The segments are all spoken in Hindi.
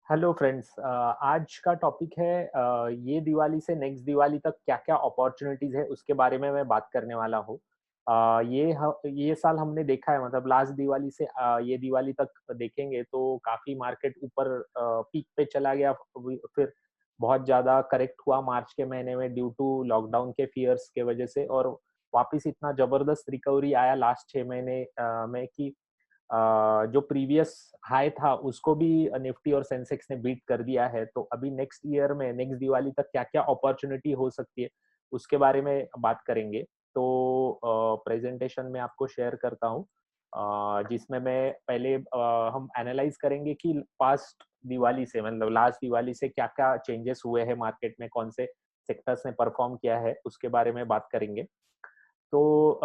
हेलो फ्रेंड्स, आज का टॉपिक है ये दिवाली से नेक्स्ट दिवाली तक क्या-क्या अपॉर्च्युनिटीज़ है उसके बारे में मैं बात करने वाला हूँ। ये साल हमने देखा है, मतलब लास्ट दिवाली से ये दिवाली तक देखेंगे तो काफ़ी मार्केट ऊपर पीक पे चला गया। फिर बहुत ज़्यादा करेक्ट हुआ मार्च के महीने में ड्यू टू लॉकडाउन के फियर्स के वजह से, और वापस इतना ज़बरदस्त रिकवरी आया लास्ट 6 महीने में कि जो प्रीवियस हाई था उसको भी निफ्टी और सेंसेक्स ने बीट कर दिया है। तो अभी नेक्स्ट ईयर में नेक्स्ट दिवाली तक क्या-क्या अपॉर्च्युनिटी हो सकती है, उसके बारे में बात करेंगे। तो प्रेज़ेंटेशन में आपको शेयर करता हूँ, जिसमें मैं पहले हम एनालाइज़ करेंगे कि पास्ट दिवाली से, मतलब लास्ट दिवाली से क्या-क्या चेंजेस हुए हैं मार्केट में, कौन से सेक्टर्स ने परफ़ॉर्म किया है, उसके बारे में बात करेंगे। तो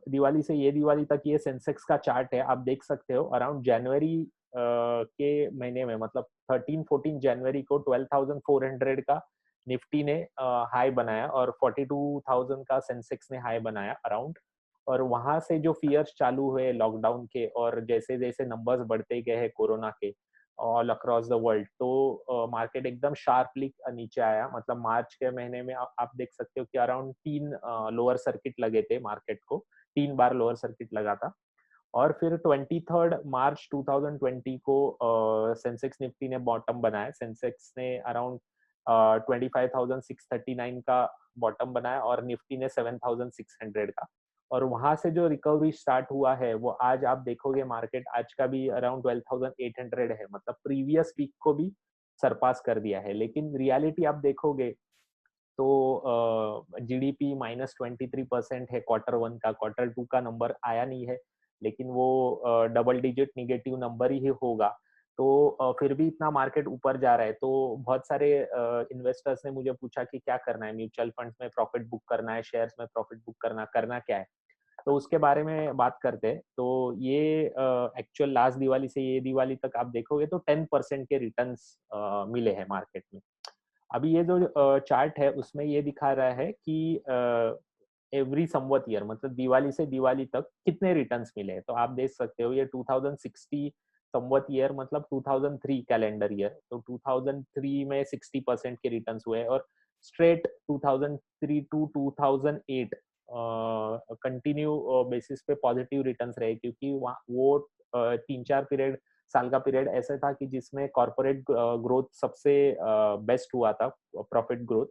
दिवाली से ये दिवाली तक ये सेंसेक्स का चार्ट है, आप देख सकते हो। अराउंड जनवरी के महीने में, मतलब 13-14 जनवरी को 12,400 का निफ्टी ने हाई बनाया और 42,000 का सेंसेक्स ने हाई बनाया अराउंड। और वहाँ से जो फियर्स चालू हुए लॉकडाउन के, और जैसे-जैसे नंबर्स बढ़ते गए हैं कोरोना के ऑल अक्रॉस द वर्ल्ड, तो मार्केट एकदम शार्पली नीचे आया। मतलब मार्च के महीने में आप देख सकते हो कि अराउंड 3 लोअर सर्किट लगे थे मार्केट को, 3 बार लोअर सर्किट लगा था। और फिर 23 मार्च 2020 को सेंसेक्स निफ्टी ने बॉटम बनाया। सेंसेक्स ने अराउंड 25,639 का बॉटम बनाया और निफ्टी ने 7,600 का। और वहाँ से जो रिकवरी स्टार्ट हुआ है, वो आज आप देखोगे मार्केट आज का भी अराउंड 12,800 है, मतलब प्रीवियस पीक को भी सरपास कर दिया है। लेकिन रियलिटी आप देखोगे तो जीडीपी -23% है क्वार्टर 1 का, क्वार्टर 2 का नंबर आया नहीं है, लेकिन वो डबल डिजिट नेगेटिव नंबर ही होगा। तो फिर भी इतना मार्केट ऊपर जा रहा है, तो बहुत सारे इन्वेस्टर्स ने मुझे पूछा कि क्या करना है, म्यूचुअल फंड्स में प्रॉफिट बुक करना है, शेयर्स में प्रॉफिट बुक करना क्या है? तो उसके बारे में बात करते हैं। तो ये एक्चुअल लास्ट दिवाली से ये दिवाली तक आप देखोगे तो 10% के रिटर्न्स मिले हैं मार्केट में। अभी ये जो चार्ट है उसमें ये दिखा रहा है कि एवरी संवत ईयर, मतलब दिवाली से दिवाली तक कितने रिटर्न्स मिले हैं। तो आप देख सकते हो ये 2060 संवत ईयर, मतलब 2003 कैलेंडर ईयर। तो 2003 में 60% के रिटर्न्स हुए, और स्ट्रेट 2003 टू 2008 कंटिन्यू बेसिस पे पॉजिटिव रिटर्न्स रहे, क्योंकि वो 3-4 पीरियड, साल का पीरियड ऐसा था कि जिसमें कॉर्पोरेट ग्रोथ सबसे बेस्ट हुआ था, प्रॉफिट ग्रोथ।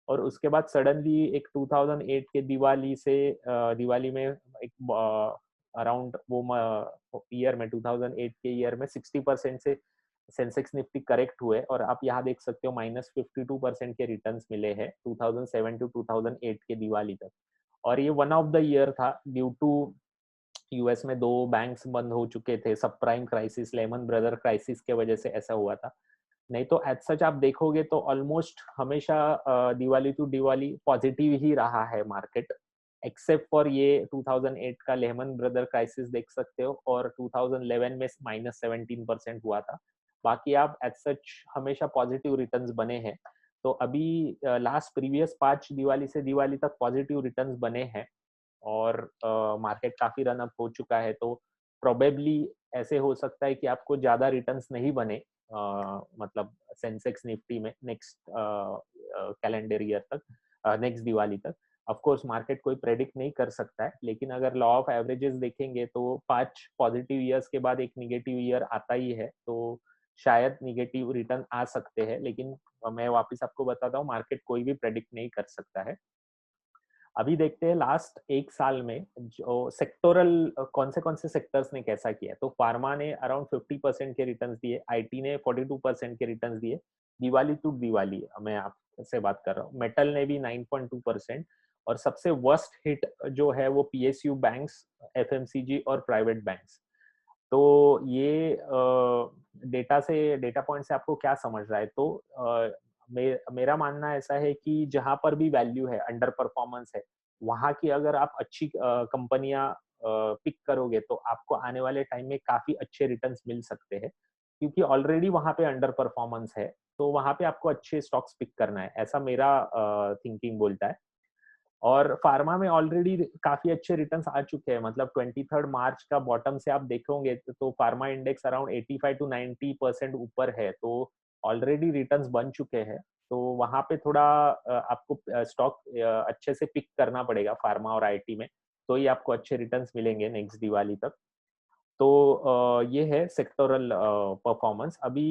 और उसके बाद सडनली एक 2008 के दिवाली से दिवाली में एक अराउंड वो ईयर में 2008 के ईयर में 60% से सेंसेक्स निफ्टी करेक्ट हुए, और आप यहाँ देख सकते हो -52% के रिटर्न्स मिले हैं 2007 टू 2008 के दिवाली तक। और ये वन ऑफ द ईयर था ड्यू टू यूएस में 2 बैंक्स बंद हो चुके थे, सब prime crisis, lemon brother crisis के वजह से ऐसा हुआ था। नहीं तो एज़ सच आप देखोगे तो ऑलमोस्ट हमेशा दिवाली टू दिवाली पॉजिटिव ही रहा है मार्केट, एक्सेप्ट फॉर ये 2008 का लेमन ब्रदर क्राइसिस देख सकते हो, और 2011 में -17% हुआ था। बाकी आप एज़ सच हमेशा पॉजिटिव रिटर्न्स बने हैं। तो अभी लास्ट प्रीवियस 5 दिवाली से दिवाली तक पॉजिटिव रिटर्न्स बने हैं, और मार्केट काफ़ी रन अप हो चुका है, तो प्रोबेबली ऐसे हो सकता है कि आपको ज़्यादा रिटर्न्स नहीं बने, मतलब सेंसेक्स निफ्टी में नेक्स्ट कैलेंडर ईयर तक, नेक्स्ट दिवाली तक। ऑफ कोर्स मार्केट कोई प्रेडिक्ट नहीं कर सकता है, लेकिन अगर लॉ ऑफ एवरेजेस देखेंगे तो 5 पॉजिटिव ईयर्स के बाद एक नेगेटिव ईयर आता ही है, तो शायद नेगेटिव रिटर्न आ सकते हैं। लेकिन मैं वापस आपको बताता हूँ, मार्केट कोई भी प्रेडिक्ट नहीं कर सकता है। अभी देखते हैं लास्ट 1 साल में जो सेक्टोरल कौन से सेक्टर्स ने कैसा किया है। तो फार्मा ने अराउंड 50% के रिटर्न्स दिए, आईटी ने 42% के रिटर्न्स दिए, दिवाली टू दिवाली मैं आपसे बात कर रहा हूँ। मेटल ने भी 9.2%, और सबसे वर्स्ट हिट जो है वो पीएसयू बैंक्स, एफएमसीजी और प्राइवेट बैंक्स। तो ये डेटा पॉइंट से आपको क्या समझ रहा है? तो मेरा मानना ऐसा है कि जहाँ पर भी वैल्यू है, अंडर परफॉर्मेंस है, वहाँ की अगर आप अच्छी कंपनियाँ पिक करोगे तो आपको आने वाले टाइम में काफ़ी अच्छे रिटर्न्स मिल सकते हैं। क्योंकि ऑलरेडी वहाँ पे अंडर परफॉर्मेंस है, तो वहाँ पे आपको अच्छे स्टॉक्स पिक करना है, ऐसा मेरा थिंकिंग बोलता है। और फार्मा में ऑलरेडी काफी अच्छे रिटर्न्स आ चुके हैं, मतलब 23 मार्च का बॉटम से आप देखोगे तो फार्मा इंडेक्स अराउंड 85 टू 90% ऊपर है, तो ऑलरेडी रिटर्न्स बन चुके हैं। तो वहां पे थोड़ा आपको स्टॉक अच्छे से पिक करना पड़ेगा फार्मा और आईटी में, तो ही आपको अच्छे रिटर्न्स मिलेंगे नेक्स्ट दिवाली तक। तो ये है सेक्टोरल परफॉर्मेंस। अभी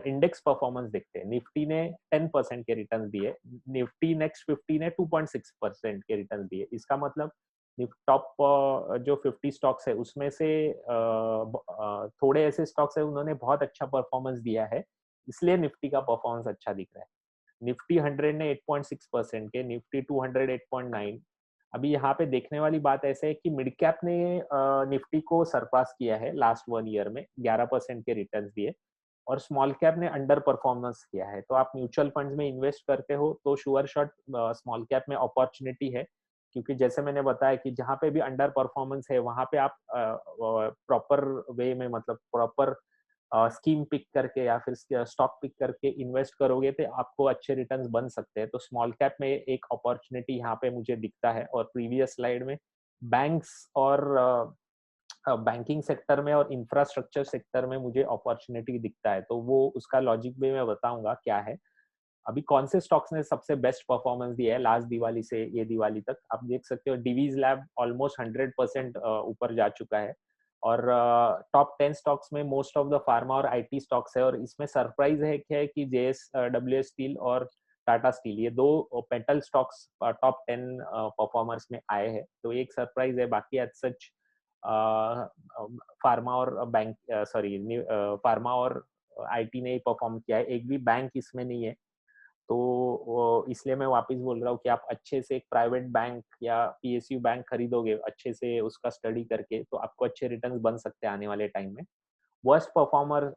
इंडेक्स परफॉर्मेंस देखते हैं। निफ्टी ने 10% के रिटर्न दिए, निफ्टी नेक्स्ट 50 ने 2.6% के रिटर्न दिए। इसका मतलब टॉप जो 50 स्टॉक्स है उसमें से थोड़े ऐसे स्टॉक्स है उन्होंने बहुत अच्छा परफॉर्मेंस दिया है, इसलिए निफ्टी का परफॉर्मेंस अच्छा दिख रहा है। निफ्टी 100 ने 8.6% के, निफ्टी 200 8.9। अभी यहाँ पे देखने वाली बात ऐसे है कि मिड कैप ने निफ्टी को सरपास किया है लास्ट 1 ईयर में, 11% के रिटर्न्स दिए, और स्मॉल कैप ने अंडर परफॉर्मेंस किया है। तो आप म्यूचुअल फंड्स में इन्वेस्ट करते हो तो श्योर शॉट स्मॉल कैप में अपॉर्चुनिटी है, क्योंकि जैसे मैंने बताया कि जहाँ पे भी अंडर परफॉर्मेंस है वहां पे आप प्रॉपर वे में, मतलब प्रॉपर स्कीम पिक करके या फिर स्टॉक पिक करके इन्वेस्ट करोगे तो आपको अच्छे रिटर्न्स बन सकते हैं। तो स्मॉल कैप में एक अपॉर्चुनिटी यहाँ पे मुझे दिखता है। और प्रीवियस स्लाइड में बैंक्स और बैंकिंग सेक्टर में और इंफ्रास्ट्रक्चर सेक्टर में मुझे अपॉर्चुनिटी दिखता है, तो वो उसका लॉजिक भी मैं बताऊंगा क्या है। अभी कौन से स्टॉक्स ने सबसे बेस्ट परफॉर्मेंस दिया है लास्ट दिवाली से ये दिवाली तक, आप देख सकते हो डिवीज लैब ऑलमोस्ट 100% ऊपर जा चुका है। और टॉप 10 स्टॉक्स में मोस्ट ऑफ द फार्मा और आईटी स्टॉक्स है। और इसमें सरप्राइज है क्या है कि जेएस डब्ल्यू एस स्टील और टाटा स्टील, ये दो पेटल स्टॉक्स टॉप 10 परफॉर्मर्स में आए हैं, तो एक सरप्राइज है। बाकी एज सच फार्मा और बैंक सॉरी फार्मा और आईटी ने परफॉर्म किया है, एक भी बैंक इसमें नहीं है। तो इसलिए मैं वापस बोल रहा हूँ कि आप अच्छे से एक प्राइवेट बैंक या पीएसयू बैंक खरीदोगे अच्छे से उसका स्टडी करके, तो आपको अच्छे रिटर्न्स बन सकते हैं आने वाले टाइम में। वर्स्ट परफॉर्मर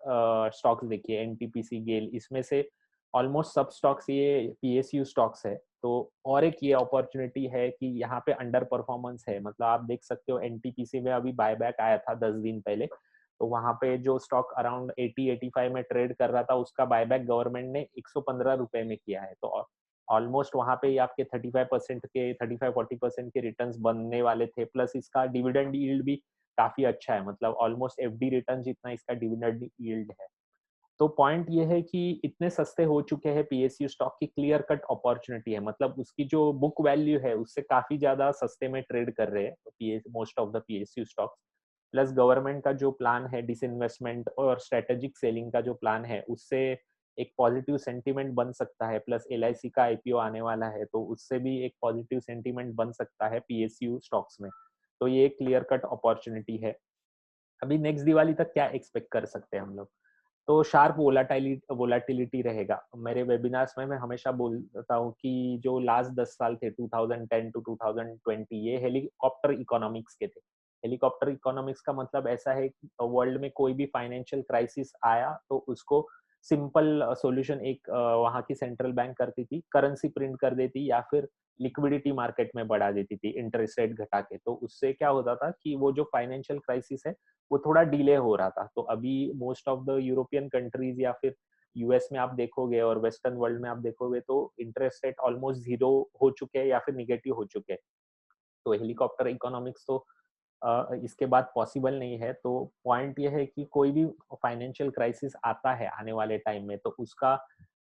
स्टॉक्स देखिए, एनटीपीसी, गेल, इसमें से ऑलमोस्ट सब स्टॉक्स ये पीएसयू स्टॉक्स है। तो और एक ये अपॉर्चुनिटी है कि यहाँ पे अंडर परफॉर्मेंस है, मतलब आप देख सकते हो एनटीपीसी में अभी बायबैक आया था 10 दिन पहले, तो वहां पे जो स्टॉक अराउंड 80-85 में ट्रेड कर रहा था उसका बायबैक गवर्नमेंट ने 115 रुपए में किया है। तो ऑलमोस्ट वहां पे आपके 35% के 35-40% के रिटर्न्स बनने वाले थे, प्लस इसका डिविडेंड यील्ड भी काफी अच्छा है, मतलब ऑलमोस्ट एफडी रिटर्न जितना इसका डिविडेंड यील्ड है। तो पॉइंट ये है कि इतने सस्ते हो चुके हैं पीएसयू स्टॉक की, क्लियर कट अपॉर्चुनिटी है, मतलब उसकी जो बुक वैल्यू है उससे काफी ज्यादा सस्ते में ट्रेड कर रहे हैं most of the PSU stocks. Plus government का जो प्लान है डिसइन्वेस्टमेंट और स्ट्रेटेजिक सेलिंग का जो प्लान है, उससे एक पॉजिटिव सेंटीमेंट बन सकता है। प्लस एलआईसी का आईपीओ आने वाला है, तो उससे भी एक पॉजिटिव सेंटीमेंट बन सकता है पीएसयू स्टॉक्स में। तो ये क्लियर कट अपॉर्चुनिटी है। अभी नेक्स्ट दिवाली तक क्या एक्सपेक्ट कर सकते हैं हम लोग? तो शार्प वोलाटिलिटी रहेगा। मेरे वेबिनार्स में मैं हमेशा बोलता हूँ कि जो लास्ट 10 साल थे 2010 टू 2020, ये हेलीकॉप्टर इकोनॉमिक्स के थे। हेलीकॉप्टर इकोनॉमिक्स का मतलब ऐसा है कि वर्ल्ड में कोई भी फाइनेंशियल क्राइसिस आया तो उसको सिंपल सॉल्यूशन एक वहाँ की सेंट्रल बैंक करती थी, करेंसी प्रिंट कर देती या फिर लिक्विडिटी मार्केट में बढ़ा देती थी इंटरेस्ट रेट घटा के। तो उससे क्या होता था कि वो जो फाइनेंशियल क्राइसिस है वो थोड़ा डिले हो रहा था। तो अभी most of the European countries या फिर यूएस में आप देखोगे और वेस्टर्न वर्ल्ड में आप देखोगे तो इंटरेस्ट रेट ऑलमोस्ट जीरो हो चुके हैं या फिर निगेटिव हो चुके हैं। तो हेलीकॉप्टर इकोनॉमिक्स तो इसके बाद पॉसिबल नहीं है। तो पॉइंट ये है कि कोई भी फाइनेंशियल क्राइसिस आता है आने वाले टाइम में, तो उसका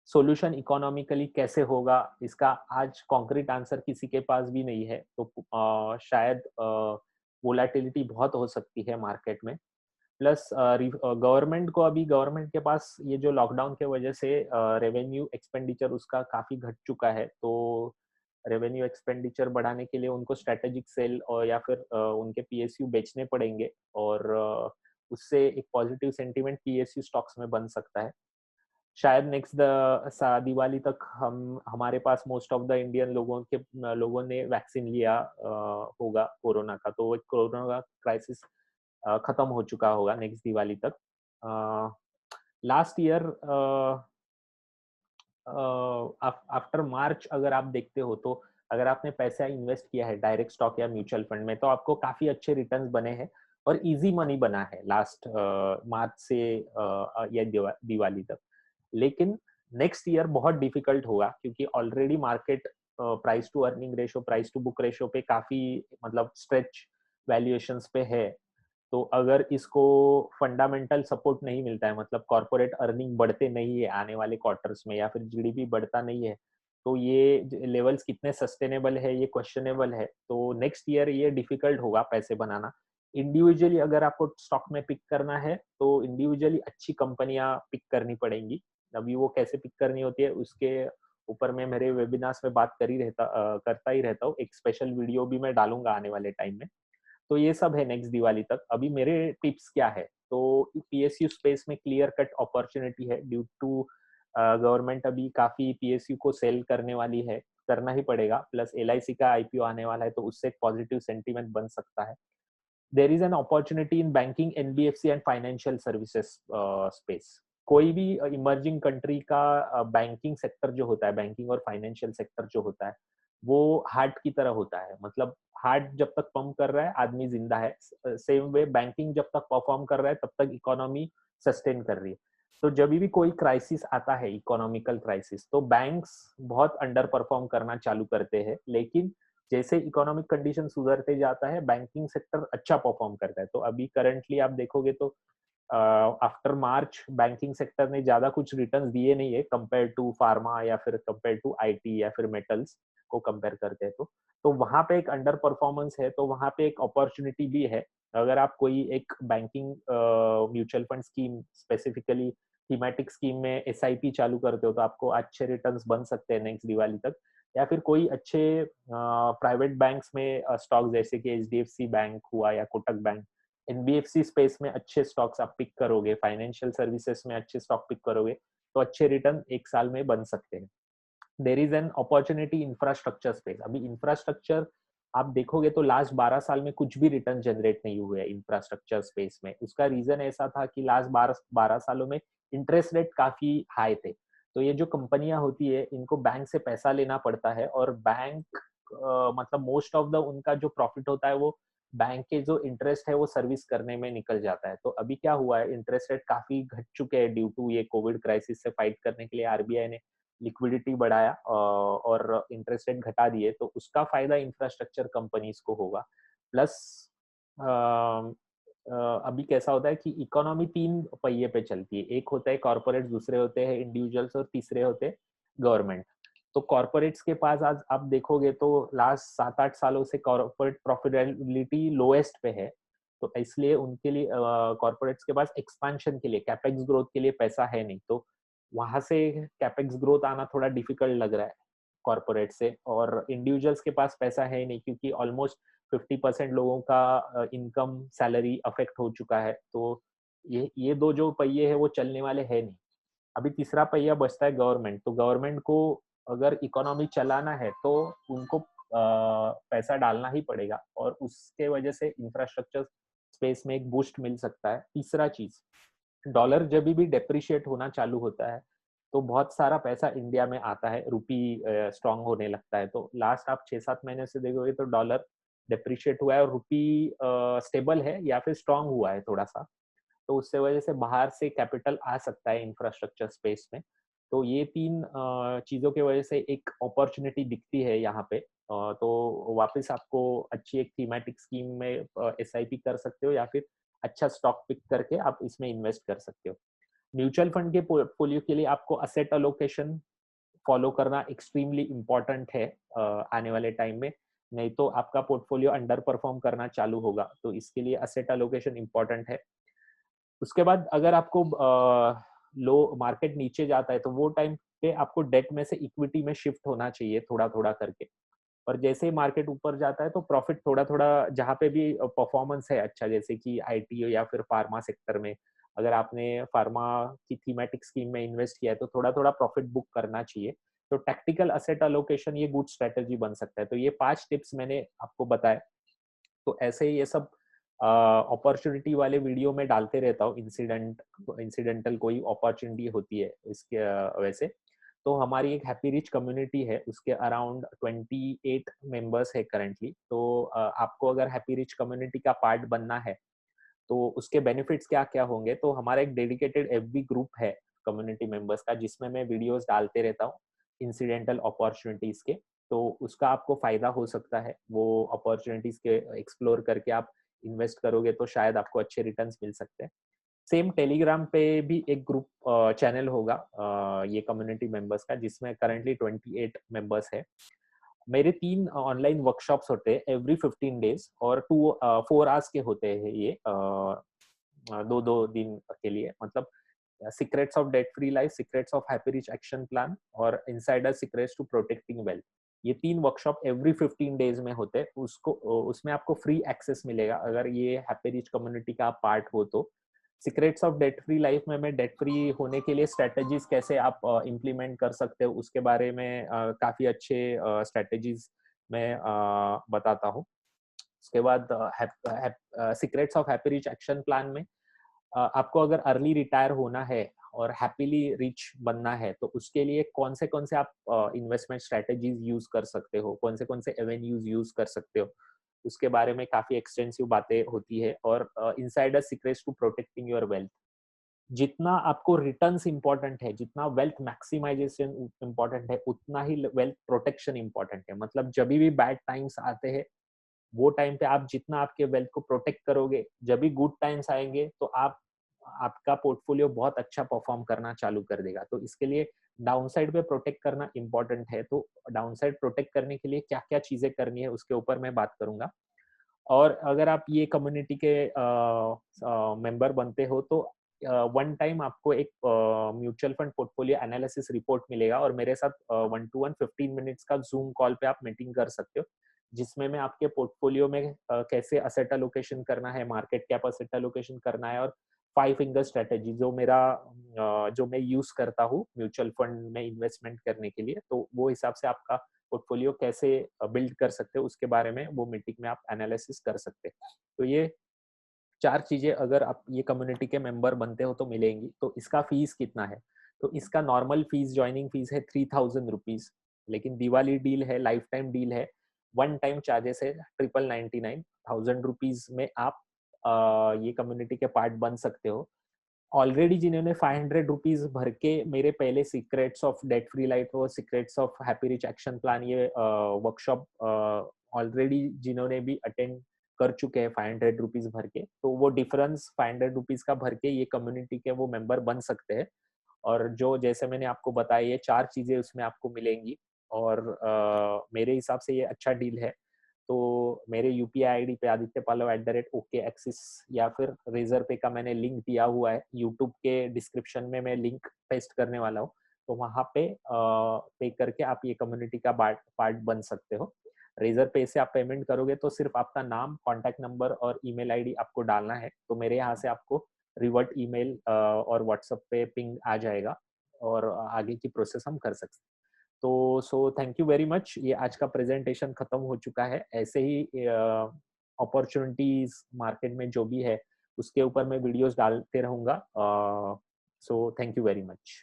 सॉल्यूशन इकोनॉमिकली कैसे होगा, इसका आज कॉन्क्रीट आंसर किसी के पास भी नहीं है। तो शायद वोलेटिलिटी बहुत हो सकती है मार्केट में। प्लस गवर्नमेंट को, अभी गवर्नमेंट के पास ये जो लॉकडाउन के वजह से रेवेन्यू एक्सपेंडिचर उसका काफी घट चुका है, तो रेवेन्यू एक्सपेंडिचर बढ़ाने के लिए उनको स्ट्रेटेजिक सेल और या फिर उनके पीएसयू बेचने पड़ेंगे, और उससे एक पॉजिटिव सेंटीमेंट पीएसयू स्टॉक्स में बन सकता है। शायद नेक्स्ट दिवाली तक हम हमारे पास मोस्ट ऑफ द इंडियन लोगों ने वैक्सीन लिया होगा कोरोना का, तो कोरोना का क्राइसिस खत्म हो चुका होगा नेक्स्ट दिवाली तक। लास्ट ईयर आफ्टर मार्च अगर आप देखते हो तो अगर आपने पैसा इन्वेस्ट किया है डायरेक्ट स्टॉक या म्यूचुअल फंड में, तो आपको काफी अच्छे रिटर्न्स बने हैं और इजी मनी बना है लास्ट मार्च से या दिवाली तक। लेकिन नेक्स्ट ईयर बहुत डिफिकल्ट होगा, क्योंकि already market price to earning ratio, price to book ratio पे काफी मतलब स्ट्रेच वैल्यूएशंस पे है। तो अगर इसको फंडामेंटल सपोर्ट नहीं मिलता है, मतलब कॉर्पोरेट अर्निंग बढ़ते नहीं है आने वाले क्वार्टर्स में, या फिर जीडीपी बढ़ता नहीं है, तो ये लेवल्स कितने सस्टेनेबल है ये क्वेश्चनेबल है। तो नेक्स्ट ईयर ये डिफिकल्ट होगा पैसे बनाना। इंडिविजुअली अगर आपको स्टॉक में पिक करना है तो इंडिविजुअली अच्छी कंपनियां पिक करनी पड़ेंगी। अभी वो कैसे पिक करनी होती है उसके ऊपर मैं मेरे वेबिनार्स में बात करता ही रहता हूँ। एक स्पेशल वीडियो भी मैं डालूंगा आने वाले टाइम में। तो ये सब है नेक्स्ट दिवाली तक। अभी मेरे टिप्स क्या है, तो पीएसयू स्पेस में क्लियर कट अपॉर्चुनिटी है ड्यू टू गवर्नमेंट अभी काफी पीएसयू को सेल करने वाली है, करना ही पड़ेगा। प्लस एलआईसी का आईपीओ आने वाला है, तो उससे एक पॉजिटिव सेंटीमेंट बन सकता है। There is an opportunity in banking, NBFC and financial services space. कोई भी इमर्जिंग कंट्री का बैंकिंग सेक्टर जो होता है, बैंकिंग और फाइनेंशियल सेक्टर जो होता है, वो हार्ट की तरह होता है। मतलब हार्ट जब तक पंप कर रहा है आदमी जिंदा है, सेम वे बैंकिंग जब तक परफॉर्म कर रहा है तब तक इकोनॉमी सस्टेन कर रही है। तो जब भी कोई क्राइसिस आता है, इकोनॉमिकल क्राइसिस, तो बैंक्स बहुत अंडर परफॉर्म करना चालू करते हैं। लेकिन जैसे इकोनॉमिक कंडीशन सुधरते जाता है, बैंकिंग सेक्टर अच्छा परफॉर्म करता है। तो अभी करंटली आप देखोगे तो आफ्टर मार्च बैंकिंग सेक्टर ने ज्यादा कुछ रिटर्न्स दिए नहीं है कंपेयर टू फार्मा या फिर कंपेयर टू आईटी या फिर मेटल्स को कंपेयर करते हैं। तो वहां पे एक अंडर परफॉर्मेंस है, तो वहां पे एक अपॉर्चुनिटी भी है। अगर आप कोई एक banking mutual fund scheme, specifically thematic scheme में एसआईपी चालू करते हो, तो आपको अच्छे रिटर्न्स बन सकते हैं नेक्स्ट दिवाली तक। या फिर कोई अच्छे प्राइवेट बैंक्स में स्टॉक जैसे कि एचडीएफसी बैंक हुआ या कोटक बैंक, एनबीएफसी स्पेस में अच्छे स्टॉक्स आप पिक करोगे, फाइनेंशियल सर्विसेज में अच्छे स्टॉक पिक करोगे, तो अच्छे रिटर्न एक साल में बन सकते हैं। There is an opportunity infrastructure space. अभी इंफ्रास्ट्रक्चर आप देखोगे तो लास्ट 12 साल में कुछ भी रिटर्न जनरेट नहीं हुए इंफ्रास्ट्रक्चर स्पेस में। उसका रीजन ऐसा था कि लास्ट 12 सालों में इंटरेस्ट रेट काफी हाई थे। तो ये जो कंपनियां होती है, इनको बैंक से पैसा लेना पड़ता है, और बैंक मतलब मोस्ट ऑफ द उनका जो प्रॉफिट होता है वो बैंक के जो इंटरेस्ट है वो सर्विस करने में निकल जाता है। तो अभी क्या हुआ है, इंटरेस्ट रेट काफी घट चुके हैं ड्यू टू ये कोविड क्राइसिस से फाइट करने के लिए आरबीआई ने लिक्विडिटी बढ़ाया और इंटरेस्ट रेट घटा दिए। तो उसका फायदा इंफ्रास्ट्रक्चर कंपनीज को होगा। प्लस अभी कैसा होता है कि इकोनॉमी 3 पहिए पे चलती है। एक होता है कॉर्पोरेट, दूसरे होते हैं इंडिविजुअल्स, और तीसरे होते हैं गवर्नमेंट। तो कॉर्पोरेट्स के पास आज आप देखोगे तो लास्ट 7-8 सालों से कॉर्पोरेट प्रॉफिटेबिलिटी लोएस्ट पे है। तो इसलिए उनके लिए कॉर्पोरेट्स के पास एक्सपेंशन के लिए, कैपेक्स ग्रोथ के लिए पैसा है नहीं। तो वहां से कैपेक्स ग्रोथ आना थोड़ा डिफिकल्ट लग रहा है कॉर्पोरेट से। और इंडिविजुअल्स के पास पैसा है नहीं, क्योंकि ऑलमोस्ट 50% लोगों का इनकम सैलरी अफेक्ट हो चुका है। तो ये दो जो पहिए है वो चलने वाले है नहीं। अभी तीसरा पहिया बचता है गवर्नमेंट। तो गवर्नमेंट को अगर इकोनॉमी चलाना है तो उनको पैसा डालना ही पड़ेगा, और उसके वजह से इंफ्रास्ट्रक्चर स्पेस में एक बूस्ट मिल सकता है। तीसरा चीज, डॉलर जब भी डेप्रिशिएट होना चालू होता है तो बहुत सारा पैसा इंडिया में आता है, रुपी स्ट्रांग होने लगता है। तो लास्ट आप 6-7 महीने से देखोगे तो डॉलर डेप्रिशिएट हुआ है और रुपी स्टेबल है या फिर स्ट्रांग हुआ है थोड़ा सा। तो उससे वजह से बाहर से कैपिटल आ सकता है इंफ्रास्ट्रक्चर स्पेस में। तो ये 3 चीजों की वजह से एक अपॉर्चुनिटी दिखती है यहाँ पे। तो वापस आपको अच्छी एक थीमेटिक स्कीम में एसआईपी कर सकते हो, या फिर अच्छा स्टॉक पिक करके आप इसमें इन्वेस्ट कर सकते हो। म्यूचुअल फंड के पोर्टफोलियो के लिए आपको असेट अलोकेशन फॉलो करना एक्सट्रीमली इम्पोर्टेंट है आने वाले टाइम में। नहीं तो आपका पोर्टफोलियो अंडर परफॉर्म करना चालू होगा। तो इसके लिए असेट अलोकेशन इम्पोर्टेंट है। उसके बाद अगर आपको लो मार्केट नीचे जाता है तो वो टाइम पे आपको डेट में से इक्विटी में शिफ्ट होना चाहिए थोड़ा थोड़ा करके। और जैसे ही मार्केट ऊपर जाता है तो प्रॉफिट थोड़ा थोड़ा, जहाँ पे भी परफॉर्मेंस है अच्छा, जैसे कि आईटी या फिर फार्मा सेक्टर में, अगर आपने फार्मा की थीमेटिक स्कीम में इन्वेस्ट किया है तो थोड़ा थोड़ा प्रॉफिट बुक करना चाहिए। तो टैक्टिकल असेट अलोकेशन ये गुड स्ट्रेटेजी बन सकता है। तो ये 5 टिप्स मैंने आपको बताए। तो ऐसे ही ये सब अपॉर्चुनिटी वाले वीडियो में डालते रहता हूँ। इंसिडेंटल कोई अपॉर्चुनिटी होती है इसके वैसे। तो हमारी एक हैप्पी रिच कम्युनिटी है, उसके अराउंड 28 मेंबर्स है करंटली। तो आपको अगर हैप्पी रिच कम्युनिटी का पार्ट बनना है तो उसके बेनिफिट्स क्या क्या होंगे, तो हमारा एक डेडिकेटेड एफबी ग्रुप है कम्युनिटी मेंबर्स का, जिसमें मैं वीडियोस डालते रहता हूँ इंसिडेंटल अपॉर्चुनिटीज के। तो उसका आपको फायदा हो सकता है। वो अपॉर्चुनिटीज के एक्सप्लोर करके आप इन्वेस्ट करोगे तो शायद आपको अच्छे रिटर्न्स मिल सकते हैं। सेम टेलीग्राम पे भी एक ग्रुप चैनल होगा ये कम्युनिटी मेंबर्स का, जिसमें करंटली 28 मेंबर्स है। मेरे 3 ऑनलाइन वर्कशॉप्स होते हैं एवरी 15 डेज, और 4 आवर्स के होते हैं ये, 2-2 दिन के लिए। मतलब secrets of debt free life, secrets of happy rich action plan और insider secrets to protecting wealth. ये 3 वर्कशॉप एवरी 15 डेज में होते हैं। उसको उसमें आपको फ्री एक्सेस मिलेगा अगर ये हैप्पी रिच कम्युनिटी का पार्ट हो तो। Secrets of debt free life में मैं डेट फ्री होने के लिए स्ट्रेटेजीज कैसे आप इम्प्लीमेंट कर सकते हो उसके बारे में काफी अच्छे स्ट्रेटेजीज मैं बताता हूँ। उसके बाद secrets of happy rich action plan में आपको अगर अर्ली रिटायर होना है और हैप्पीली रिच बनना है तो उसके लिए कौन से आप इन्वेस्टमेंट स्ट्रेटेजीज यूज कर सकते हो, कौन से एवेन्यूज यूज कर सकते हो, उसके बारे में काफी एक्सटेंसिव बातें होती है। और insider secrets to protecting your wealth. जितना आपको रिटर्न्स इंपॉर्टेंट है, जितना वेल्थ मैक्सिमाइजेशन इंपॉर्टेंट है, उतना ही वेल्थ प्रोटेक्शन इंपॉर्टेंट है। मतलब जब भी बैड टाइम्स आते हैं वो टाइम पे आप जितना आपके वेल्थ को प्रोटेक्ट करोगे, जब भी गुड टाइम्स आएंगे तो आप आपका पोर्टफोलियो बहुत अच्छा परफॉर्म करना चालू कर देगा। तो इसके लिए डाउनसाइड पे प्रोटेक्ट करना इंपॉर्टेंट है। तो डाउनसाइड प्रोटेक्ट करने के लिए क्या क्या चीजें करनी है उसके ऊपर मैं बात करूंगा। और अगर आप ये कम्युनिटी के मेंबर बनते हो तो वन टाइम आपको एक mutual fund portfolio analysis report मिलेगा, और मेरे साथ 1-to-1 15 मिनट्स का जूम कॉल पे आप मीटिंग कर सकते हो, जिसमें मैं आपके पोर्टफोलियो में कैसे असेट एलोकेशन करना है, मार्केट कैप असेट एलोकेशन करना है, और 5 फिंगर स्ट्रेटेजी जो मैं यूज करता हूँ म्यूचुअल फंड में इन्वेस्टमेंट करने के लिए, तो वो हिसाब से आपका पोर्टफोलियो कैसे बिल्ड कर सकते हो उसके बारे में वो मीटिंग में आप एनालिसिस कर सकते हैं। तो ये 4 चीजें अगर आप ये कम्युनिटी के मेंबर बनते हो तो मिलेंगी। तो इसका फीस कितना है? तो इसका नॉर्मल फीस, ज्वाइनिंग फीस है 3000 रुपीज, लेकिन दिवाली डील है, लाइफ टाइम डील है, वन टाइम चार्जेस है 999। 1000 रुपीज में आप ये कम्युनिटी के पार्ट बन सकते हो। ऑलरेडी जिन्होंने 500 रुपीज भर के मेरे पहले secrets of debt free life और secrets of happy rich action plan ये वर्कशॉप ऑलरेडी जिन्होंने भी अटेंड कर चुके हैं 500 रुपीज भर के, तो वो डिफरेंस 500 रुपीज का भर के ये कम्युनिटी के वो मेंबर बन सकते हैं। और जो जैसे मैंने आपको बताया ये 4 चीजें उसमें आपको मिलेंगी, और मेरे हिसाब से ये अच्छा डील है। तो मेरे यूपीआई आईडी पे adityapallav@okexis या फिर रेजर पे का मैंने लिंक दिया हुआ है, यूट्यूब के डिस्क्रिप्शन में मैं लिंक पेस्ट करने वाला हूँ। तो वहां पे पे करके आप ये कम्युनिटी का पार्ट बन सकते हो। रेजर पे से आप पेमेंट करोगे तो सिर्फ आपका नाम, कॉन्टैक्ट नंबर और ईमेल आईडी आपको डालना है, तो मेरे यहाँ से आपको रिवर्ट ईमेल और व्हाट्सएप पे पिंग आ जाएगा, और आगे की प्रोसेस हम कर सकते हैं। तो so thank you very much. ये आज का प्रेजेंटेशन खत्म हो चुका है। ऐसे ही अपॉर्चुनिटीज मार्केट में जो भी है उसके ऊपर मैं वीडियोस डालते रहूंगा। So thank you very much.